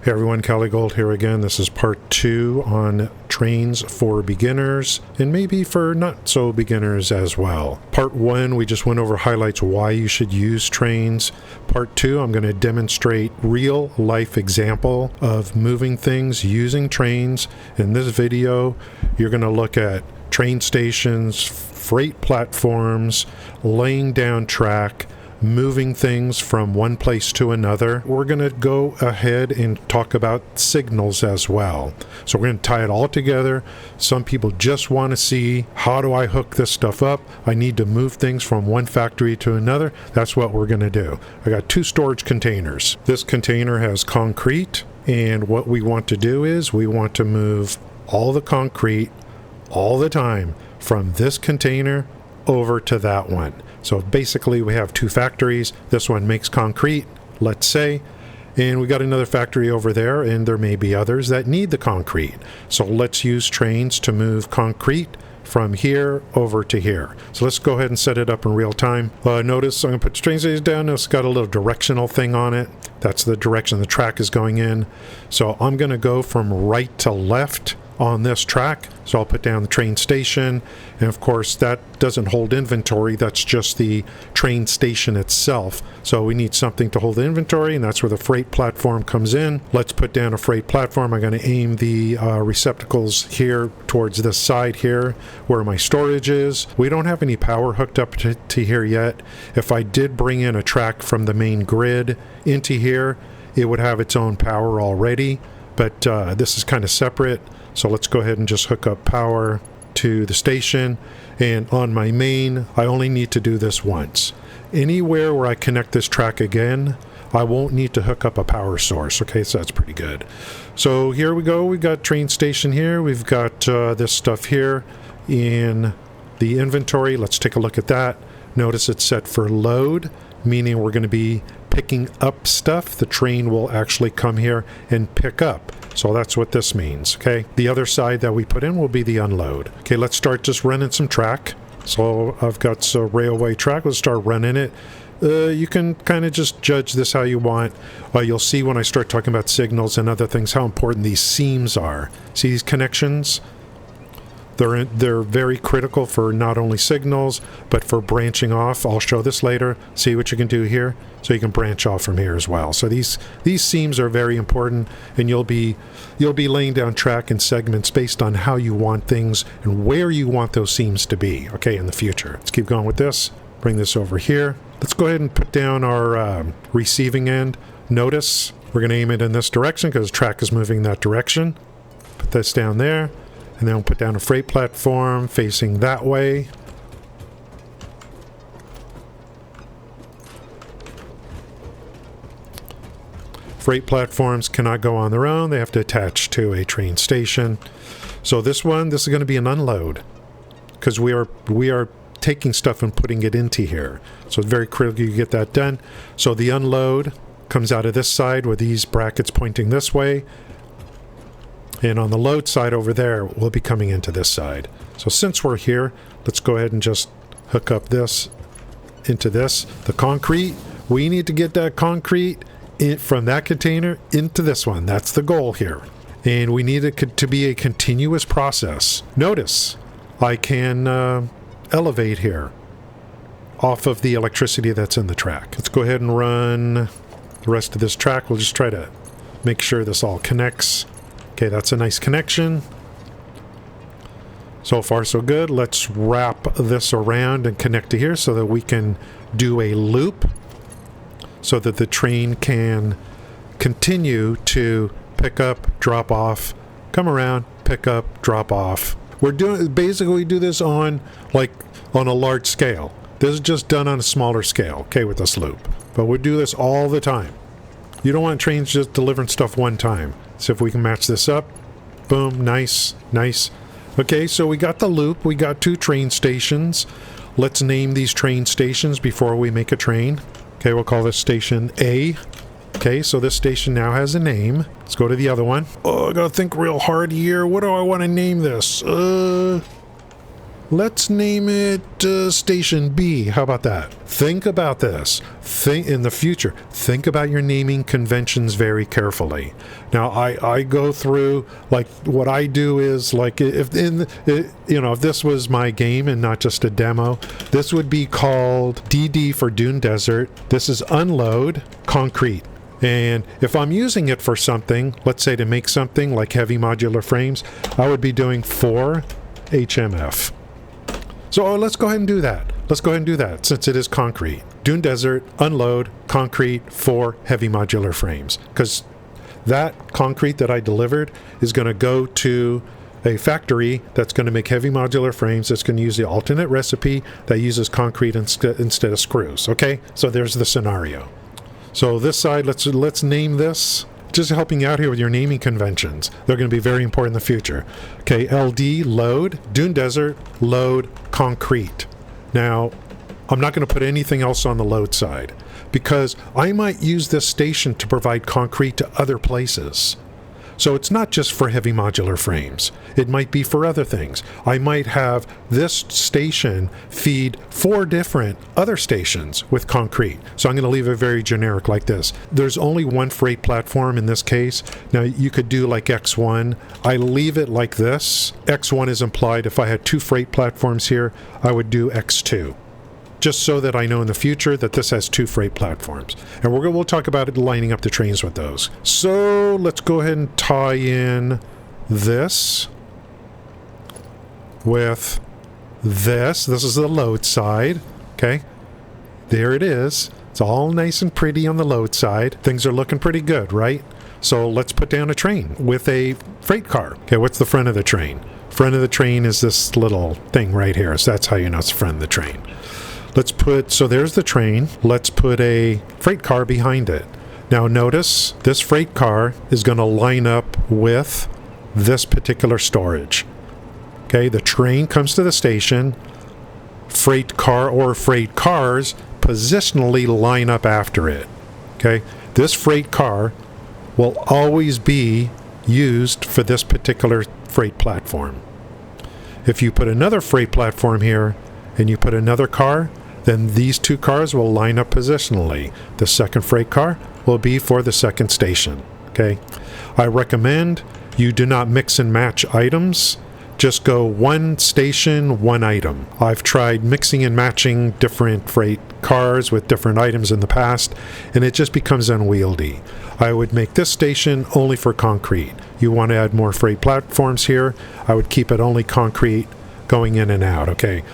Hey everyone, Cali Gold here again. This is part 2 on trains for beginners and maybe for not so beginners as well. Part 1, we just went over highlights why you should use trains. Part 2, I'm going to demonstrate real life example of moving things using trains. In this video, you're going to look at train stations, freight platforms, laying down track, moving things from one place to another. We're going to go ahead and talk about signals as well. So we're going to tie it all together. Some people just want to see, how do I hook this stuff up? I need to move things from one factory to another. That's what we're going to do. I got 2 storage containers. This container has concrete, and what we want to do is we want to move all the concrete all the time from this container over to that one. So basically we have 2 factories. This one makes concrete, let's say, and we got another factory over there, and there may be others that need the concrete. So let's use trains to move concrete from here over to here. So let's go ahead and set it up in real time. Notice I'm going to put the train stations down. It's got a little directional thing on it. That's the direction the track is going in. So I'm going to go from right to left on this track. So I'll put down the train station, and of course that doesn't hold inventory. That's just the train station itself. So we need something to hold the inventory, and that's where the freight platform comes in. Let's put down a freight platform. I'm going to aim the receptacles here towards this side here where my storage is. We don't have any power hooked up to here yet. If I did bring in a track from the main grid into here, it would have its own power already, but this is kind of separate. So let's go ahead and just hook up power to the station. And on my main, I only need to do this once. Anywhere where I connect this track again, I won't need to hook up a power source. Okay, so that's pretty good. So here we go. We got train station here. We've got this stuff here in the inventory. Let's take a look at that. Notice it's set for load, meaning we're going to be picking up stuff. The train will actually come here and pick up. So that's what this means, okay? The other side that we put in will be the unload. Okay, let's start just running some track. So I've got some railway track. Let's start running it. You can kind of just judge this how you want. You'll see when I start talking about signals and other things how important these seams are. See these connections? They're very critical for not only signals, but for branching off. I'll show this later. See what you can do here, so you can branch off from here as well. So these seams are very important, and you'll be laying down track and segments based on how you want things and where you want those seams to be, okay, in the future. Let's keep going with this. Bring this over here. Let's go ahead and put down our receiving end. Notice we're going to aim it in this direction because the track is moving that direction. Put this down there. And then we'll put down a freight platform facing that way. Freight platforms cannot go on their own. They have to attach to a train station. So this is going to be an unload because we are taking stuff and putting it into here. So it's very critical you get that done. So the unload comes out of this side with these brackets pointing this way. And on the load side over there, we'll be coming into this side. So since we're here, let's go ahead and just hook up this into this. The concrete, we need to get that concrete from that container into this one. That's the goal here. And we need it to be a continuous process. Notice, I can elevate here off of the electricity that's in the track. Let's go ahead and run the rest of this track. We'll just try to make sure this all connects. Okay, that's a nice connection. So far, so good. Let's wrap this around and connect to here so that we can do a loop so that the train can continue to pick up, drop off, come around, pick up, drop off. We do this on a large scale. This is just done on a smaller scale, okay, with this loop. But we do this all the time. You don't want trains just delivering stuff one time. So if we can match this up, boom, nice, nice. Okay, so we got the loop. We got 2 train stations. Let's name these train stations before we make a train. Okay, we'll call this station A. Okay, so this station now has a name. Let's go to the other one. Oh, I gotta think real hard here. What do I want to name this? Let's name it Station B. How about that? Think about this. Think in the future. Think about your naming conventions very carefully. Now, I go through, like, what I do is, like, if this was my game and not just a demo, this would be called DD for Dune Desert. This is unload concrete. And if I'm using it for something, let's say to make something like heavy modular frames, I would be doing 4 HMF. So let's go ahead and do that. Let's go ahead and do that since it is concrete. Dune Desert, unload, concrete, 4 heavy modular frames. Because that concrete that I delivered is going to go to a factory that's going to make heavy modular frames. That's going to use the alternate recipe that uses concrete instead of screws. Okay, so there's the scenario. So this side, let's name this. Just helping you out here with your naming conventions. They're going to be very important in the future. Okay, LD, load, Dune Desert, load, concrete. Now, I'm not going to put anything else on the load side because I might use this station to provide concrete to other places. So it's not just for heavy modular frames. It might be for other things. I might have this station feed 4 different other stations with concrete. So I'm going to leave it very generic like this. There's only one freight platform in this case. Now you could do like X1. I leave it like this. X1 is implied. If I had 2 freight platforms here, I would do X2. Just so that I know in the future that this has 2 freight platforms. And we'll talk about it lining up the trains with those. So let's go ahead and tie in this with this. This is the load side. Okay. There it is. It's all nice and pretty on the load side. Things are looking pretty good, right? So let's put down a train with a freight car. Okay, what's the front of the train? Front of the train is this little thing right here. So that's how you know it's the front of the train. So there's the train. Let's put a freight car behind it. Now notice this freight car is going to line up with this particular storage. Okay, the train comes to the station. Freight car or freight cars positionally line up after it. Okay, this freight car will always be used for this particular freight platform. If you put another freight platform here and you put another car, then these 2 cars will line up positionally. The second freight car will be for the second station. Okay, I recommend you do not mix and match items. Just go 1 station, 1 item. I've tried mixing and matching different freight cars with different items in the past, and it just becomes unwieldy. I would make this station only for concrete. You want to add more freight platforms here, I would keep it only concrete going in and out. Okay,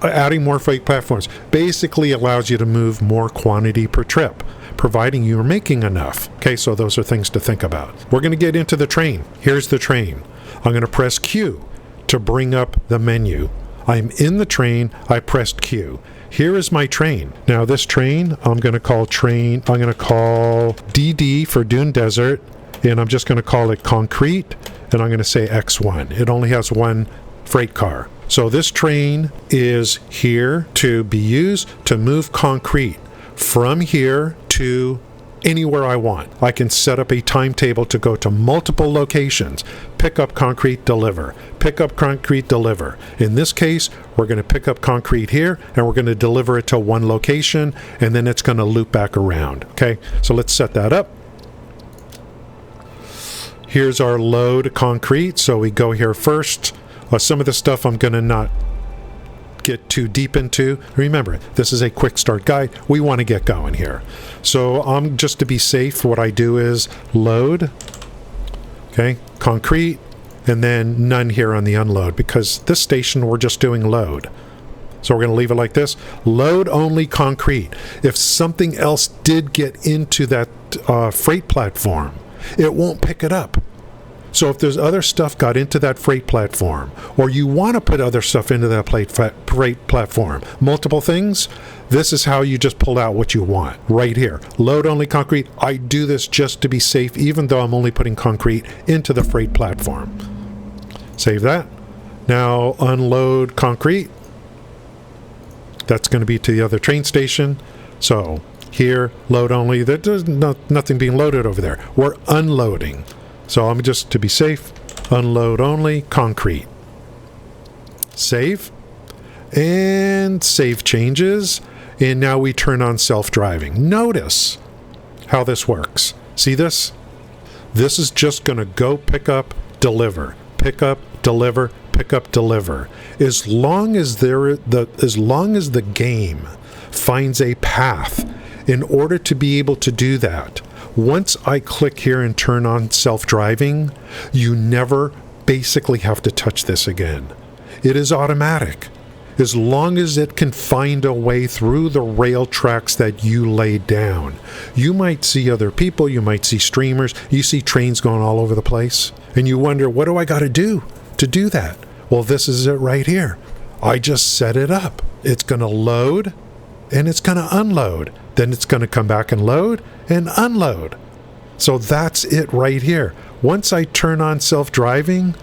adding more freight platforms basically allows you to move more quantity per trip, providing you're making enough. Okay, so those are things to think about. We're going to get into the train. Here's the train. I'm going to press Q to bring up the menu. I'm in the train. I pressed Q. Here is my train. Now this train, I'm going to call DD for Dune Desert, and I'm just going to call it concrete, and I'm going to say X1. It only has 1 freight car. So this train is here to be used to move concrete from here to anywhere I want. I can set up a timetable to go to multiple locations, pick up concrete, deliver, pick up concrete, deliver. In this case, we're going to pick up concrete here and we're going to deliver it to 1 location, and then it's going to loop back around. Okay, so let's set that up. Here's our load concrete. So we go here first. Some of the stuff I'm going to not get too deep into. Remember, this is a quick start guide. We want to get going here. So just to be safe, what I do is load, okay, concrete, and then none here on the unload, because this station we're just doing load. So we're going to leave it like this. Load only concrete. If something else did get into that freight platform, it won't pick it up. So if there's other stuff got into that freight platform, or you want to put other stuff into that freight platform, multiple things, this is how you just pull out what you want right here. Load only concrete. I do this just to be safe, even though I'm only putting concrete into the freight platform. Save that. Now unload concrete. That's going to be to the other train station. So here, load only. There's nothing being loaded over there. We're unloading. So I'm just to be safe, unload only concrete. Save. and save changes. And now we turn on self-driving. Notice how this works. See this? This is just going to go pick up, deliver, pick up, deliver, pick up, deliver. As long as the game finds a path in order to be able to do that. Once I click here and turn on self-driving, you never basically have to touch this again. It is automatic. As long as it can find a way through the rail tracks that you laid down. You might see other people, you might see streamers, you see trains going all over the place, and you wonder, what do I got to do that? Well, this is it right here. I just set it up. It's going to load, and it's going to unload. Then it's going to come back and load and unload. So that's it right here. Once I turn on self-driving,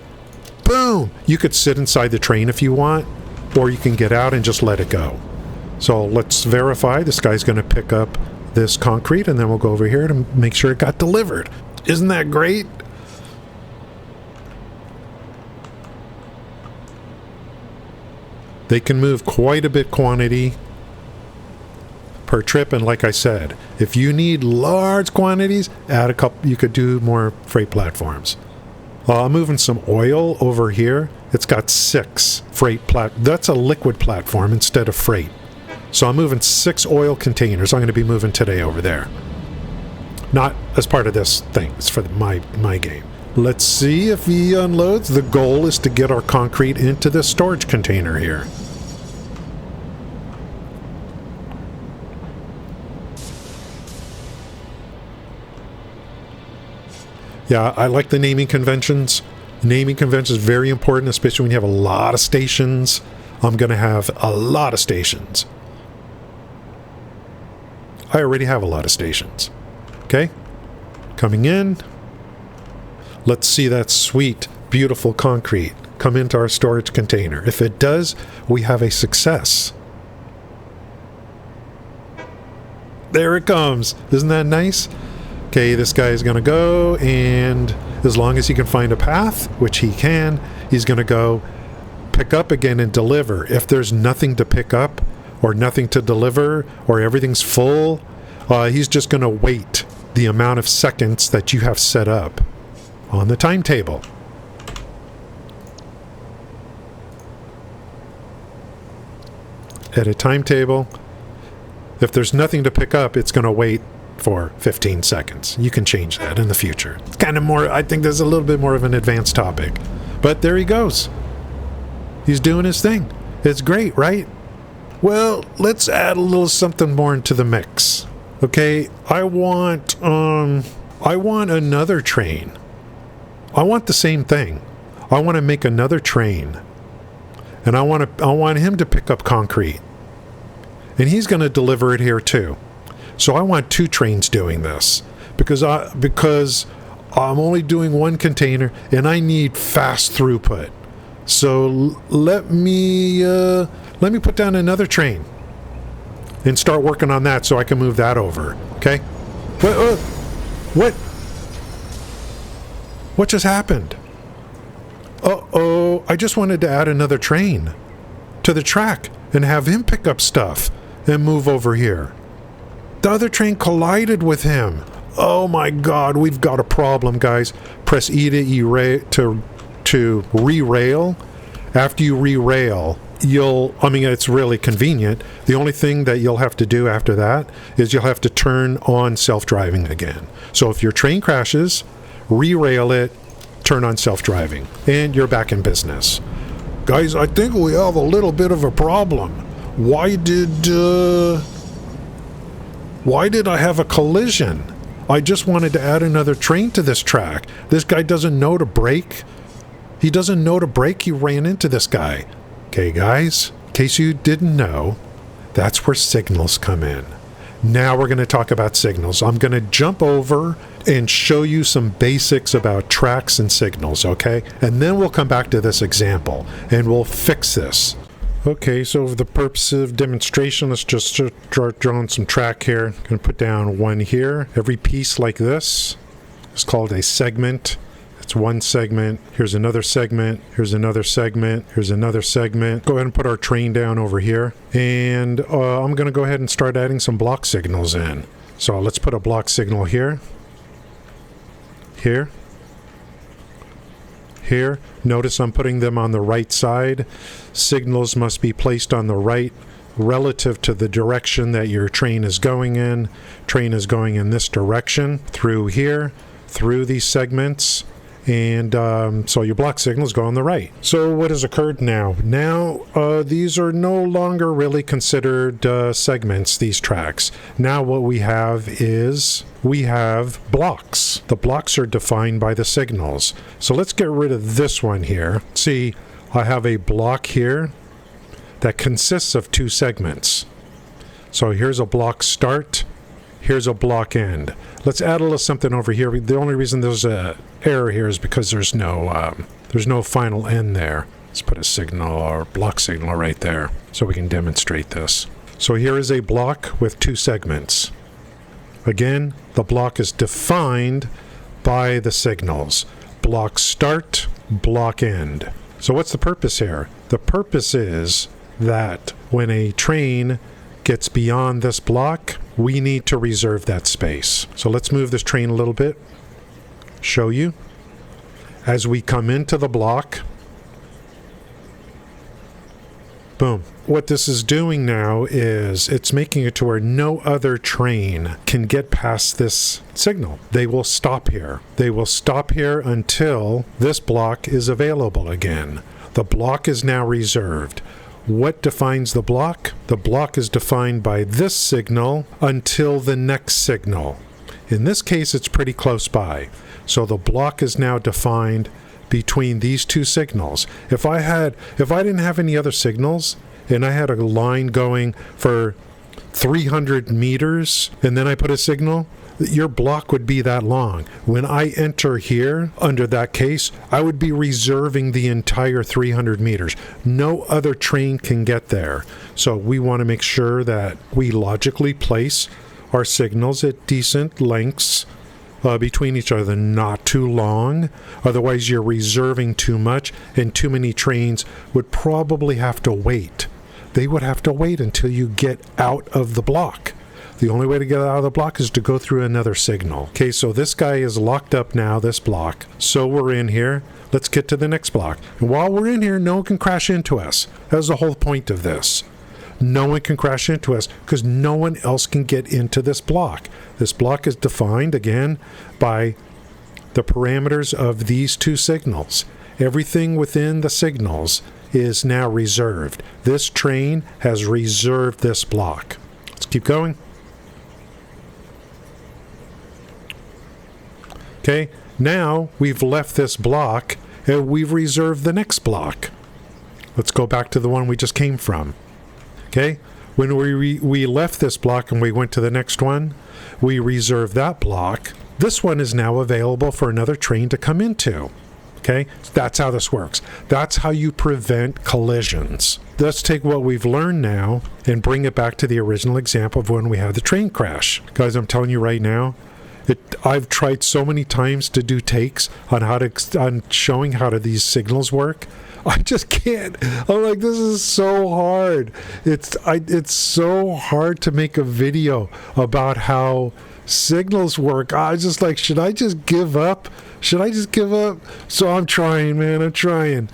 boom! You could sit inside the train if you want, or you can get out and just let it go. So let's verify. This guy's going to pick up this concrete, and then we'll go over here to make sure it got delivered. Isn't that great? They can move quite a bit quantity per trip, and like I said, if you need large quantities, add a couple. You could do more freight platforms. I'm moving some oil over here. It's got 6 freight that's a liquid platform instead of freight. So I'm moving 6 oil containers. I'm going to be moving today over there. Not as part of this thing. It's for my game. Let's see if he unloads. The goal is to get our concrete into this storage container here. Yeah, I like the naming conventions. Naming conventions is very important, especially when you have a lot of stations. I'm going to have a lot of stations. I already have a lot of stations. Okay? Coming in. Let's see that sweet, beautiful concrete come into our storage container. If it does, we have a success. There it comes. Isn't that nice? Okay, this guy is going to go, and as long as he can find a path, which he can, he's going to go pick up again and deliver. If there's nothing to pick up or nothing to deliver or everything's full, he's just going to wait the amount of seconds that you have set up on the timetable. Edit timetable. If there's nothing to pick up, it's going to wait for 15 seconds. You can change that in the future. It's kind of more, I think there's a little bit more of an advanced topic. But there he goes. He's doing his thing. It's great, right? Well, let's add a little something more into the mix. Okay, I want another train. I want the same thing. I want to make another train. And I want him to pick up concrete. And he's going to deliver it here too. So I want 2 trains doing this because I'm only doing 1 container and I need fast throughput. So let me put down another train and start working on that so I can move that over. Okay? What just happened? Uh-oh, I just wanted to add another train to the track and have him pick up stuff and move over here. The other train collided with him. Oh my God, we've got a problem, guys. Press E to re-rail. After you re-rail, it's really convenient. The only thing that you'll have to do after that is you'll have to turn on self-driving again. So if your train crashes, re-rail it, turn on self-driving, and you're back in business. Guys, I think we have a little bit of a problem. Why did I have a collision? I just wanted to add another train to this track. This guy doesn't know to brake. He doesn't know to brake. He ran into this guy. Okay, guys, in case you didn't know, that's where signals come in. Now we're going to talk about signals. I'm going to jump over and show you some basics about tracks and signals, okay? And then we'll come back to this example, and we'll fix this. Okay, so for the purpose of demonstration, let's just start drawing some track here. I'm going to put down 1 here. Every piece like this is called a segment. That's That's one segment. Here's another segment. Here's another segment. Here's another segment. Go ahead and put our train down over here. And I'm going to go ahead and start adding some block signals in. So let's put a block signal here. Here. Here. Notice I'm putting them on the right side. Signals must be placed on the right relative to the direction that your train is going in. Train is going in this direction through here, through these segments, and so your block signals go on the right. So what has occurred now? Now these are no longer really considered segments, these tracks. Now what we have is we have blocks. The blocks are defined by the signals. So let's get rid of this one here. See, I have a block here that consists of two segments. So here's a block start, here's a block end. Let's add a little something over here. The only reason there's a error here is because there's no final end there. Let's put a signal or block signal right there so we can demonstrate this. So here is a block with two segments. Again, the block is defined by the signals. Block start, block end. So what's the purpose here? The purpose is that when a train gets beyond this block, we need to reserve that space. So let's move this train a little bit. Show you. As we come into the block, boom. What this is doing now is it's making it to where no other train can get past this signal. They will stop here. They will stop here until this block is available again. The block is now reserved. What defines the block? The block is defined by this signal until the next signal. In this case, it's pretty close by. So the block is now defined between these two signals. If I didn't have any other signals, and I had a line going for 300 meters, and then I put a signal, your block would be that long. When I enter here, under that case, I would be reserving the entire 300 meters. No other train can get there. So we want to make sure that we logically place our signals at decent lengths between each other, not too long. Otherwise, you're reserving too much, and too many trains would probably have to wait. They would have to wait until you get out of the block. The only way to get out of the block is to go through another signal. Okay, so this guy is locked up now, this block. So we're in here. Let's get to the next block. And while we're in here, no one can crash into us. That's the whole point of this. No one can crash into us because no one else can get into this block. This block is defined, again, by the parameters of these two signals. Everything within the signals is now reserved. This train has reserved this block. Let's keep going. Okay, now we've left this block and we've reserved the next block. Let's go back to the one we just came from. Okay, when we left this block and we went to the next one, we reserved that block. This one is now available for another train to come into. Okay, that's how this works. That's how you prevent collisions. Let's take what we've learned now and bring it back to the original example of when we had the train crash. Guys, I'm telling you right now, I've tried so many times to do takes on showing how these signals work. I just can't. I'm like, this is so hard. It's so hard to make a video about how signals work. I was just like, should I just give up? Should I just give up? So I'm trying, man. I'm trying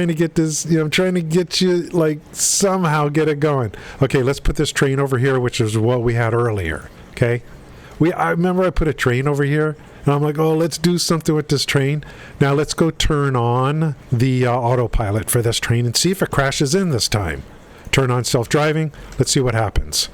to get this, I'm trying to get you, like, somehow get it going. Okay, let's put this train over here, which is what we had earlier. Okay? I remember I put a train over here, and I'm like, oh, let's do something with this train. Now let's go turn on the autopilot for this train and see if it crashes in this time. Turn on self-driving. Let's see what happens.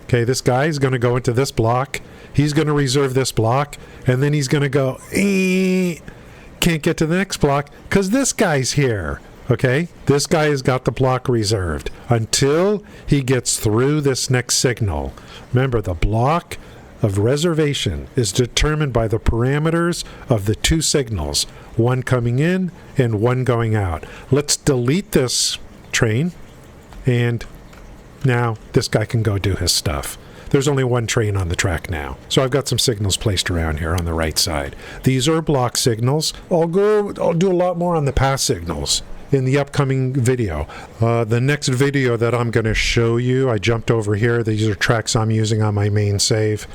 Okay, this guy is going to go into this block. He's going to reserve this block, and then he's going to go, can't get to the next block because this guy's here. Okay, this guy has got the block reserved until he gets through this next signal. Remember, the block of reservation is determined by the parameters of the two signals, one coming in and one going out. Let's delete this train, and now this guy can go do his stuff. there's only one train on the track now. So I've got some signals placed around here on the right side. These are block signals. I'll do a lot more on the pass signals in the upcoming video. The next video that I'm going to show you, I jumped over here. These are tracks I'm using on my main save.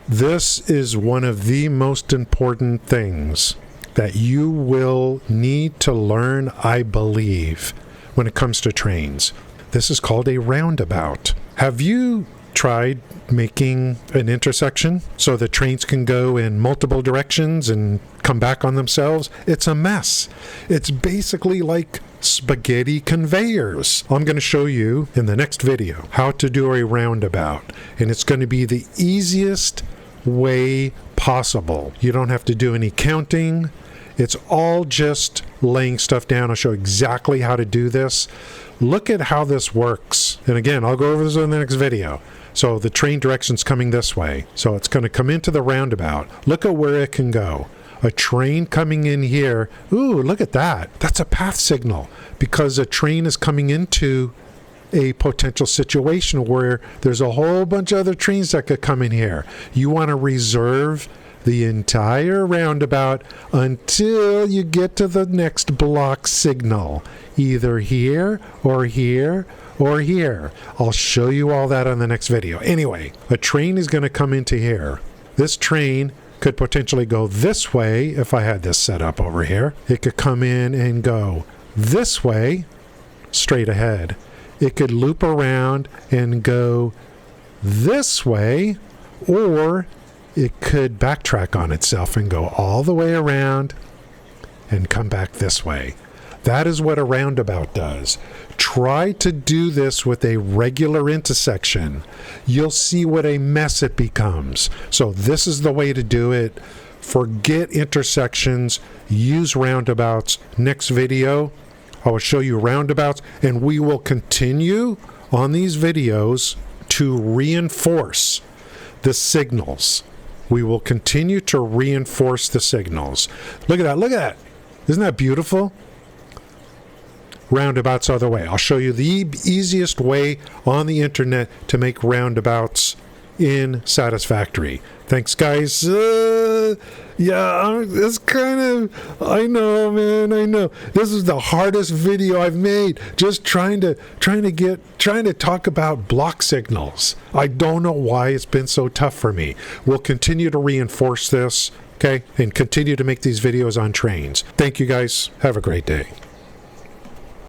This is one of the most important things that you will need to learn, I believe, when it comes to trains. This is called a roundabout. Have you tried making an intersection so the trains can go in multiple directions and come back on themselves? It's a mess. It's basically like spaghetti conveyors. I'm going to show you in the next video how to do a roundabout, and it's going to be the easiest way possible. You don't have to do any counting. It's all just laying stuff down. I'll show exactly how to do this. Look at how this works. And again, I'll go over this in the next video. So the train direction's coming this way. So it's going to come into the roundabout. Look at where it can go. A train coming in here. Ooh, look at that. That's a path signal because a train is coming into a potential situation where there's a whole bunch of other trains that could come in here. You want to reserve the entire roundabout until you get to the next block signal, either here or here or here. I'll show you all that on the next video. Anyway, a train is going to come into here. This train could potentially go this way if I had this set up over here. It could come in and go this way, straight ahead. It could loop around and go this way, or it could backtrack on itself and go all the way around and come back this way. That is what a roundabout does. Try to do this with a regular intersection. You'll see what a mess it becomes. So this is the way to do it. Forget intersections. Use roundabouts. Next video, I will show you roundabouts, and we will continue on these videos to reinforce the signals. We will continue to reinforce the signals. Look at that. Look at that. Isn't that beautiful? Roundabouts are the way. I'll show you the easiest way on the internet to make roundabouts in Satisfactory. Thanks, guys. Yeah, it's kind of, I know, man, I know. This is the hardest video I've made. Just trying to talk about block signals. I don't know why it's been so tough for me. We'll continue to reinforce this, okay, and continue to make these videos on trains. Thank you, guys. Have a great day.